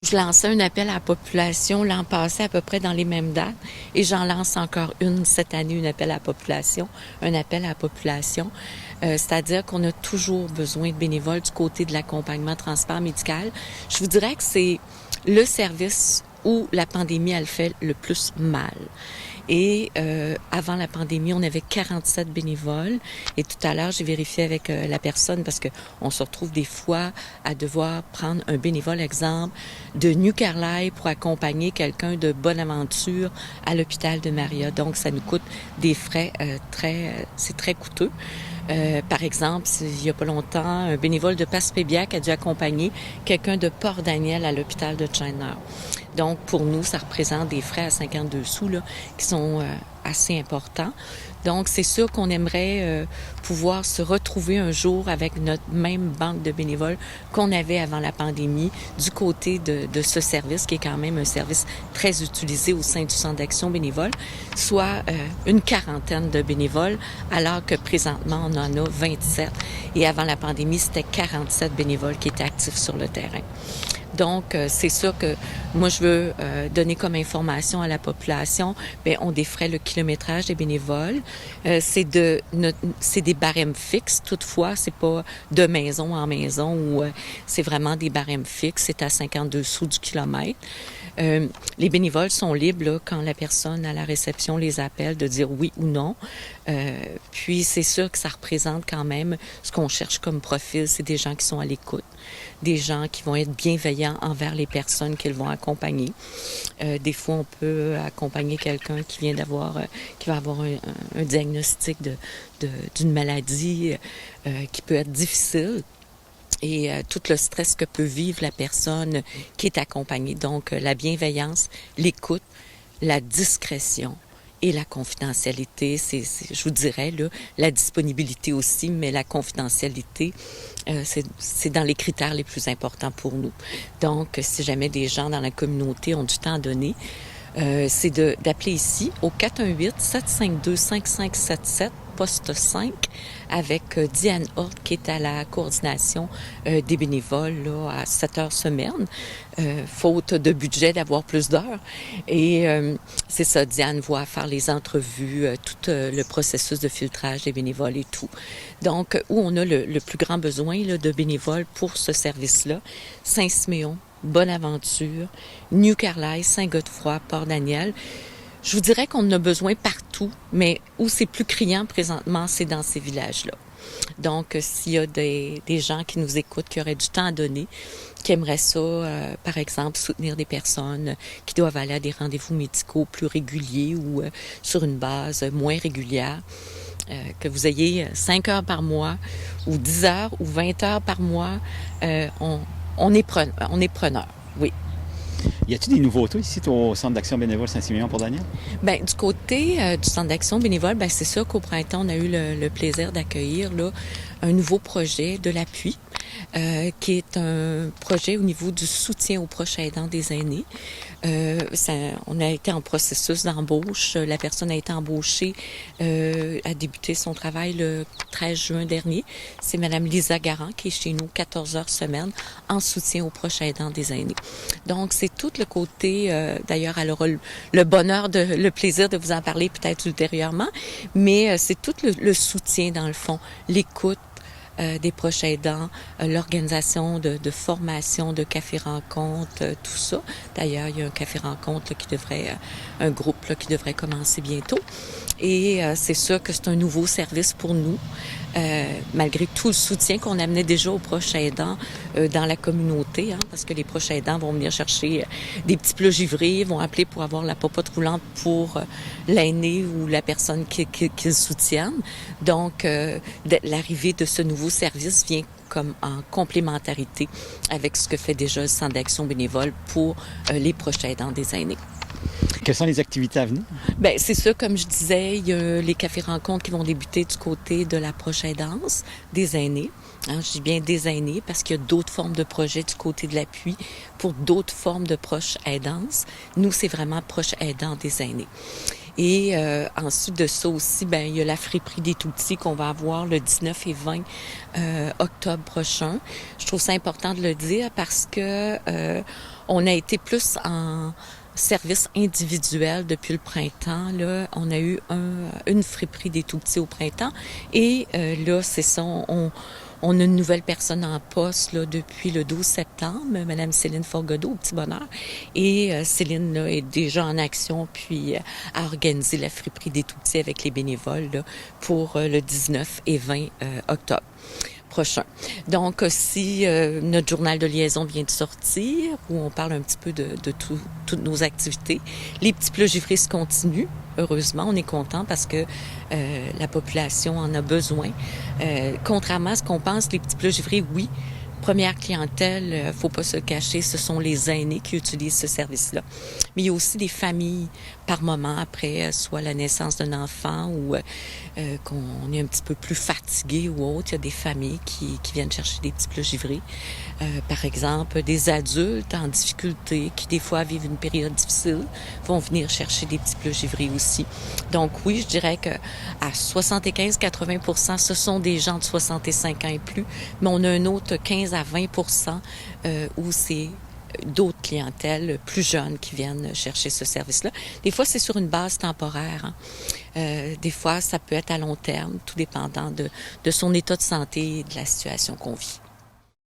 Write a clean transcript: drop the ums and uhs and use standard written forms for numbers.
Je lançais un appel à la population l'an passé à peu près dans les mêmes dates et j'en lance encore une cette année, un appel à la population. C'est-à-dire qu'on a toujours besoin de bénévoles du côté de l'accompagnement transport médical. Je vous dirais que c'est le service où la pandémie a le fait le plus mal. Et avant la pandémie, on avait 47 bénévoles. Et tout à l'heure, j'ai vérifié avec la personne parce que on se retrouve des fois à devoir prendre un bénévole, exemple, de New Carlisle pour accompagner quelqu'un de Bonaventure à l'hôpital de Maria. Donc, ça nous coûte des frais c'est très coûteux. Par exemple, il y a pas longtemps, un bénévole de Passepébiac a dû accompagner quelqu'un de Port-Daniel à l'hôpital de Chandler. Donc, pour nous, ça représente des frais à 52 sous là, qui sont assez importants. Donc, c'est sûr qu'on aimerait pouvoir se retrouver un jour avec notre même banque de bénévoles qu'on avait avant la pandémie du côté de ce service, qui est quand même un service très utilisé au sein du Centre d'action bénévole, soit une quarantaine de bénévoles, alors que présentement, on en a 27. Et avant la pandémie, c'était 47 bénévoles qui étaient actifs sur le terrain. Donc, c'est sûr que moi, je veux donner comme information à la population, bien, on défraie le kilométrage des bénévoles. C'est des barèmes fixes. Toutefois, c'est pas de maison en maison ou c'est vraiment des barèmes fixes. C'est à 52 sous du kilomètre. Les bénévoles sont libres là, quand la personne à la réception les appelle de dire oui ou non. Puis c'est sûr que ça représente quand même ce qu'on cherche comme profil, c'est des gens qui sont à l'écoute, des gens qui vont être bienveillants envers les personnes qu'ils vont accompagner. Des fois, on peut accompagner quelqu'un qui qui va avoir un diagnostic d'une maladie qui peut être difficile. Et tout le stress que peut vivre la personne qui est accompagnée. Donc, la bienveillance, l'écoute, la discrétion et la confidentialité, je vous dirais, là, la disponibilité aussi, mais la confidentialité, c'est dans les critères les plus importants pour nous. Donc, si jamais des gens dans la communauté ont du temps à donner, c'est d'appeler ici au 418-752-5577, poste 5, avec Diane Hort, qui est à la coordination des bénévoles là, à 7 heures semaine, faute de budget d'avoir plus d'heures. Et c'est ça, Diane va faire les entrevues, tout le processus de filtrage des bénévoles et tout. Donc, où on a le plus grand besoin là, de bénévoles pour ce service-là, Saint-Siméon, Bonaventure, New Carlisle, Saint-Godefroy, Port-Daniel. Je vous dirais qu'on en a besoin partout, mais où c'est plus criant présentement, c'est dans ces villages-là. Donc, s'il y a des gens qui nous écoutent, qui auraient du temps à donner, qui aimeraient ça, par exemple, soutenir des personnes qui doivent aller à des rendez-vous médicaux plus réguliers ou sur une base moins régulière, que vous ayez 5 heures par mois ou 10 heures ou 20 heures par mois, on est preneur, oui. Y a-t-il des nouveautés ici au Centre d'action bénévole Saint-Siméon pour Daniel? Bien, du côté du Centre d'action bénévole, bien, c'est sûr qu'au printemps, on a eu le plaisir d'accueillir là, un nouveau projet de l'appui, qui est un projet au niveau du soutien aux proches aidants des aînés. On a été en processus d'embauche. La personne a été embauchée, a débuté son travail le 13 juin dernier. C'est Mme Lisa Garand qui est chez nous 14 heures semaine en soutien aux proches aidants des aînés. Donc, c'est tout le côté, d'ailleurs, elle aura le bonheur, le plaisir de vous en parler peut-être ultérieurement, mais c'est tout le soutien dans le fond, l'écoute, des proches aidants, l'organisation de formation, de café-rencontre, tout ça. D'ailleurs, il y a un café-rencontre un groupe là, qui devrait commencer bientôt. Et c'est sûr que c'est un nouveau service pour nous, malgré tout le soutien qu'on amenait déjà aux proches aidants dans la communauté, hein, parce que les proches aidants vont venir chercher des petits plats givrés, vont appeler pour avoir la popote roulante pour l'aîné ou la personne qu'ils soutiennent. Donc, l'arrivée de ce nouveau service vient comme en complémentarité avec ce que fait déjà le Centre d'action bénévole pour les proches aidants des aînés. Quelles sont les activités à venir? Bien, c'est ça, comme je disais, il y a les cafés-rencontres qui vont débuter du côté de la proche aidance des aînés. Hein, je dis bien des aînés parce qu'il y a d'autres formes de projets du côté de l'appui pour d'autres formes de proches aidances. Nous, c'est vraiment proches aidants des aînés. Et ensuite de ça aussi, ben il y a la friperie des tout-petits qu'on va avoir le 19 et 20 octobre prochain. Je trouve ça important de le dire parce que On a été plus en service individuel depuis le printemps. Là, on a eu une friperie des tout-petits au printemps. Et là, c'est ça, on a une nouvelle personne en poste là, depuis le 12 septembre, Mme Céline Forgodeau, au Petit Bonheur. Et Céline là, est déjà en action, puis a organisé la friperie des tout-petits avec les bénévoles là, pour le 19 et 20 octobre prochain. Donc, aussi, notre journal de liaison vient de sortir, où on parle un petit peu de toutes nos activités. Les petits plats givrés se continuent. Heureusement, on est content parce que la population en a besoin. Contrairement à ce qu'on pense, les petits plats givrés, oui, première clientèle, faut pas se le cacher, ce sont les aînés qui utilisent ce service-là. Mais il y a aussi des familles par moment après, soit la naissance d'un enfant ou qu'on est un petit peu plus fatigué ou autre. Il y a des familles qui viennent chercher des petits plats givrés. Par exemple, des adultes en difficulté qui des fois vivent une période difficile vont venir chercher des petits plats givrés aussi. Donc oui, je dirais que à 75-80%, ce sont des gens de 65 ans et plus, mais on a un autre 15 à 20% où c'est d'autres clientèles plus jeunes qui viennent chercher ce service-là. Des fois, c'est sur une base temporaire. Des fois, ça peut être à long terme, tout dépendant de son état de santé et de la situation qu'on vit.